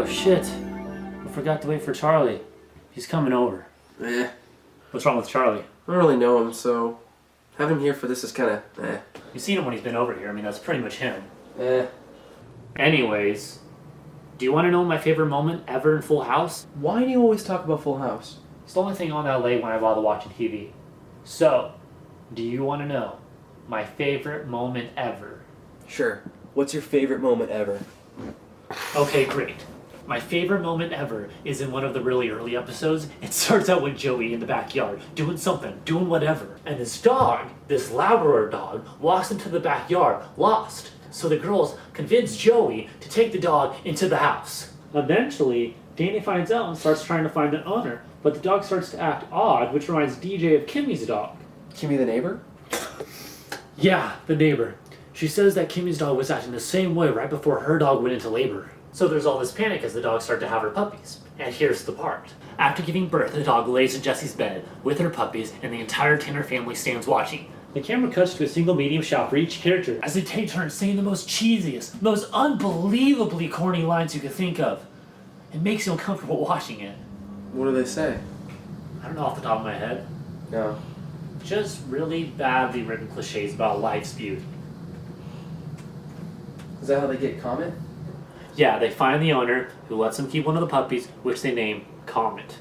Oh shit. I forgot to wait for Charlie. He's coming over. What's wrong with Charlie? I don't really know him, so having him here for this is kinda You've seen him when he's been over here. I mean, that's pretty much him. eh. Anyways, do you want to know my favorite moment ever in Full House? Why do you always talk about Full House? It's the only thing on LA when I bother watching TV. So, do you want to know my favorite moment ever? Sure. What's your favorite moment ever? Okay, great. My favorite moment ever is in one of the really early episodes. It starts out with Joey in the backyard, doing something, doing whatever. And this dog, this Labrador dog, walks into the backyard, lost. So the girls convince Joey to take the dog into the house. Eventually, Danny finds out and starts trying to find an owner. But the dog starts to act odd, which reminds DJ of Kimmy's dog. Kimmy the neighbor? Yeah, the neighbor. She says that Kimmy's dog was acting the same way right before her dog went into labor. So there's all this panic as the dogs start to have her puppies. And here's the part. After giving birth, the dog lays in Jessie's bed with her puppies, and the entire Tanner family stands watching. The camera cuts to a single medium shot for each character as they take turns saying the most cheesiest, most unbelievably corny lines you could think of. It makes you uncomfortable watching it. What do they say? I don't know off the top of my head. No. Just really badly written cliches about life's beauty. Is that how they get Comet? Yeah, they find the owner who lets them keep one of the puppies, which they name Comet.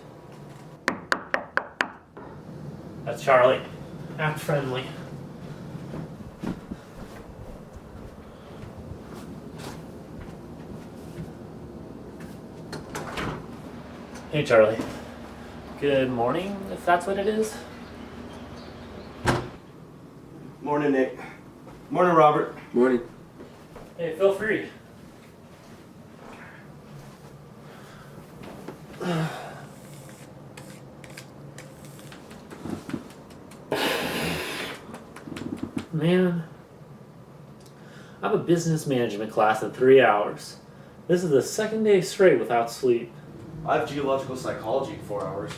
That's Charlie. Act friendly. Hey, Charlie. Good morning, if that's what it is. Morning, Nick. Morning, Robert. Morning. Hey, feel free. Man, I have a business management class in 3 hours. This is the second day straight without sleep. I have geological psychology in 4 hours.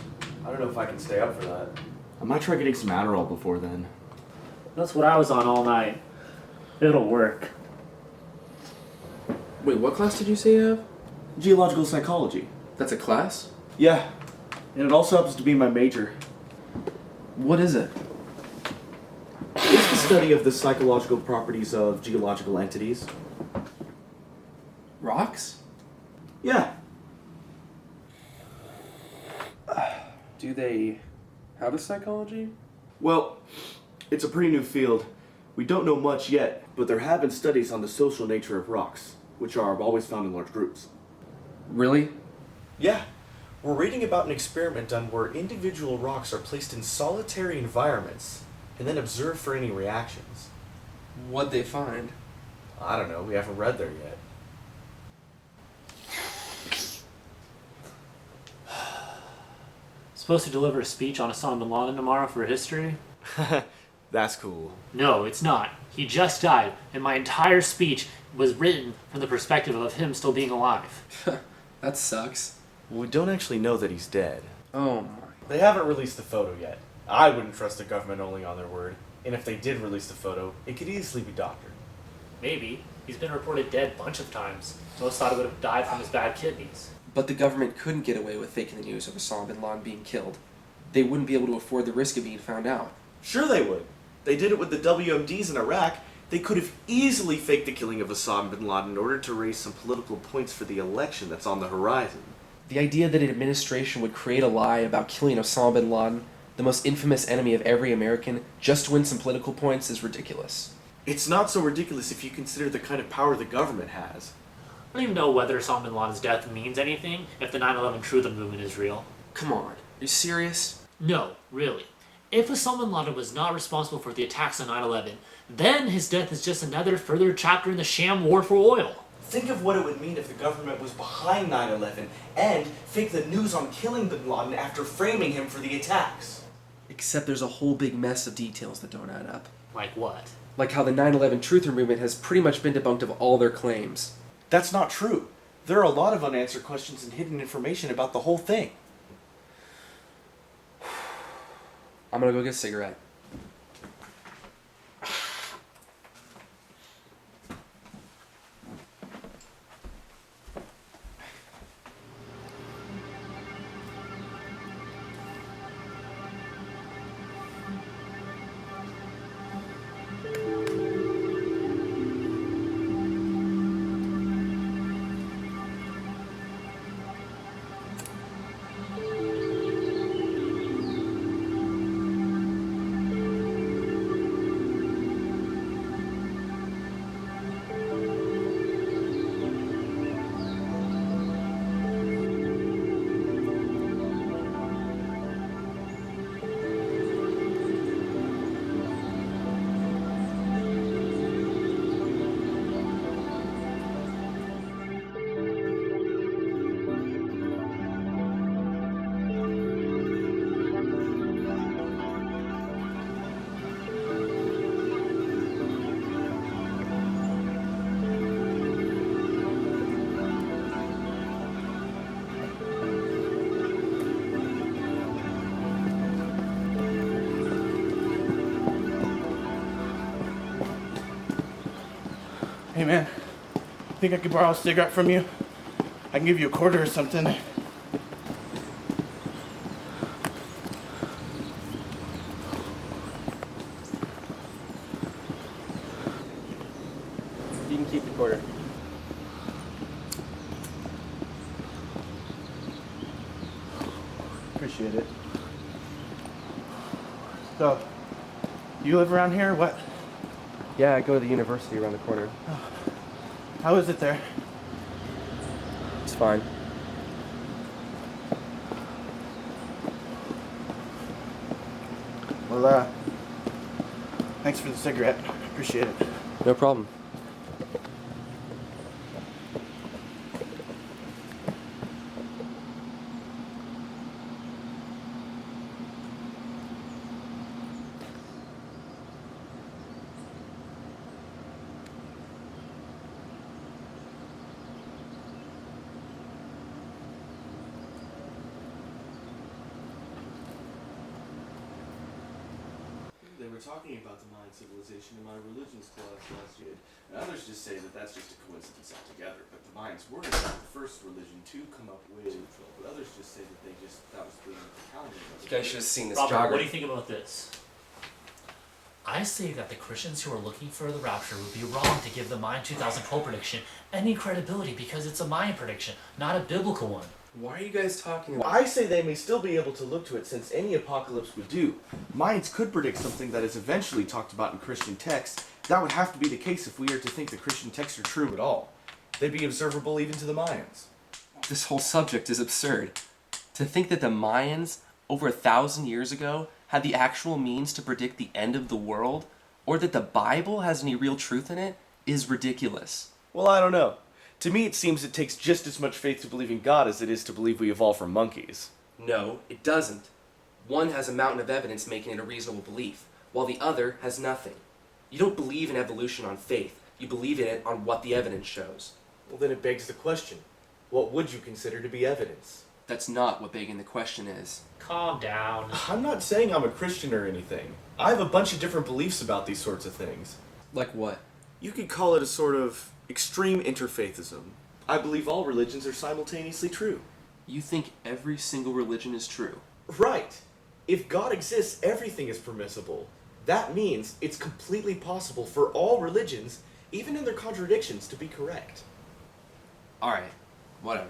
I don't know if I can stay up for that. I might try getting some Adderall before then. That's what I was on all night. It'll work. Wait, what class did you say you have? Geological psychology. That's a class? Yeah, and it also happens to be my major. What is it? It's the study of the psychological properties of geological entities. Rocks? Yeah. Do they have a psychology? Well, it's a pretty new field. We don't know much yet, but there have been studies on the social nature of rocks, which are always found in large groups. Really? Yeah. We're reading about an experiment done where individual rocks are placed in solitary environments and then observed for any reactions. What'd they find? I don't know. We haven't read there yet. Supposed to deliver a speech on Osama bin Laden tomorrow for history? That's cool. No, it's not. He just died, and my entire speech was written from the perspective of him still being alive. That sucks. Well, we don't actually know that he's dead. Oh my. They haven't released the photo yet. I wouldn't trust the government only on their word. And if they did release the photo, it could easily be doctored. Maybe. He's been reported dead a bunch of times. Most thought he would have died from his bad kidneys. But the government couldn't get away with faking the news of Osama bin Laden being killed. They wouldn't be able to afford the risk of being found out. Sure they would. They did it with the WMDs in Iraq. They could have easily faked the killing of Osama bin Laden in order to raise some political points for the election that's on the horizon. The idea that an administration would create a lie about killing Osama bin Laden, the most infamous enemy of every American, just to win some political points is ridiculous. It's not so ridiculous if you consider the kind of power the government has. I don't even know whether Osama bin Laden's death means anything if the 9/11 Truth movement is real. Come on, are you serious? No, really. If Osama bin Laden was not responsible for the attacks on 9/11, then his death is just another further chapter in the sham war for oil. Think of what it would mean if the government was behind 9/11 and faked the news on killing bin Laden after framing him for the attacks. Except there's a whole big mess of details that don't add up. Like what? Like how the 9/11 Truther movement has pretty much been debunked of all their claims. That's not true. There are a lot of unanswered questions and hidden information about the whole thing. I'm gonna go get a cigarette. Hey man, think I could borrow a cigarette from you? I can give you a quarter or something. You can keep the quarter. Appreciate it. So, you live around here? What? Yeah, I go to the university around the corner. How is it there? It's fine. Well, thanks for the cigarette. Appreciate it. No problem. They were talking about the Mayan civilization in my religions class last year, and others just say that that's just a coincidence altogether. But the Mayans were in fact the first religion to come up with it, but others just say that that was the calendar. You guys should have seen this Robert, jogger. what do you think about this? I say that the Christians who are looking for the rapture would be wrong to give the Mayan 2012 prediction any credibility because it's a Mayan prediction, not a biblical one. Why are you guys talking about? I say they may still be able to look to it since any apocalypse would do. Mayans could predict something that is eventually talked about in Christian texts. That would have to be the case if we are to think the Christian texts are true at all. They'd be observable even to the Mayans. This whole subject is absurd. To think that the Mayans, over 1,000 years ago, had the actual means to predict the end of the world, or that the Bible has any real truth in it, is ridiculous. Well, I don't know. To me, it seems it takes just as much faith to believe in God as it is to believe we evolved from monkeys. No, it doesn't. One has a mountain of evidence making it a reasonable belief, while the other has nothing. You don't believe in evolution on faith. You believe in it on what the evidence shows. Well, then it begs the question. What would you consider to be evidence? That's not what begging the question is. Calm down. I'm not saying I'm a Christian or anything. I have a bunch of different beliefs about these sorts of things. Like what? You could call it a sort of extreme interfaithism. I believe all religions are simultaneously true. You think every single religion is true? Right. If God exists, everything is permissible. That means it's completely possible for all religions, even in their contradictions, to be correct. Alright, whatever.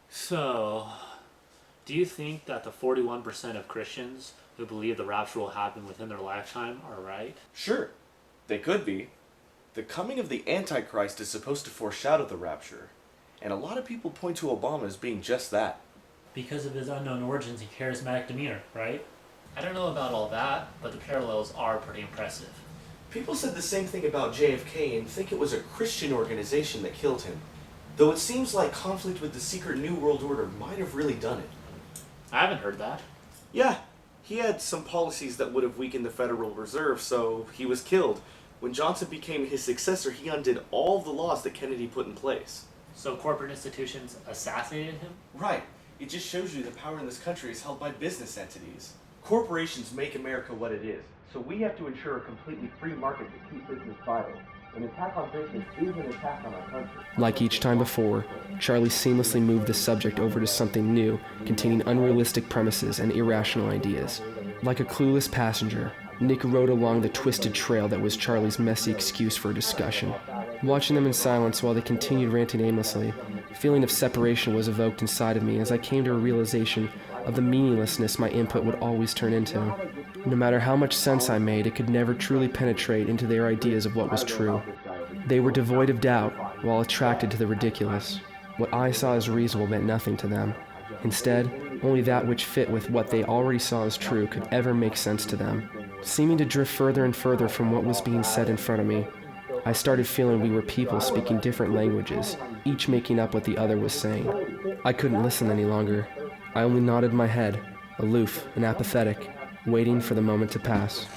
So, do you think that the 41% of Christians who believe the rapture will happen within their lifetime are right? Sure, they could be. The coming of the Antichrist is supposed to foreshadow the rapture, and a lot of people point to Obama as being just that. Because of his unknown origins and charismatic demeanor, right? I don't know about all that, but the parallels are pretty impressive. People said the same thing about JFK and think it was a Christian organization that killed him, though it seems like conflict with the secret New World Order might have really done it. I haven't heard that. Yeah, he had some policies that would have weakened the Federal Reserve, so he was killed. When Johnson became his successor, he undid all the laws that Kennedy put in place. So corporate institutions assassinated him? Right. It just shows you the power in this country is held by business entities. Corporations make America what it is, so we have to ensure a completely free market to keep business vital. An attack on business is an attack on our country. Like each time before, Charlie seamlessly moved the subject over to something new, containing unrealistic premises and irrational ideas. Like a clueless passenger, Nick rode along the twisted trail that was Charlie's messy excuse for a discussion. Watching them in silence while they continued ranting aimlessly, a feeling of separation was evoked inside of me as I came to a realization of the meaninglessness my input would always turn into. No matter how much sense I made, it could never truly penetrate into their ideas of what was true. They were devoid of doubt, while attracted to the ridiculous. What I saw as reasonable meant nothing to them. Instead, only that which fit with what they already saw as true could ever make sense to them. Seeming to drift further and further from what was being said in front of me, I started feeling we were people speaking different languages, each making up what the other was saying. I couldn't listen any longer. I only nodded my head, aloof and apathetic, waiting for the moment to pass.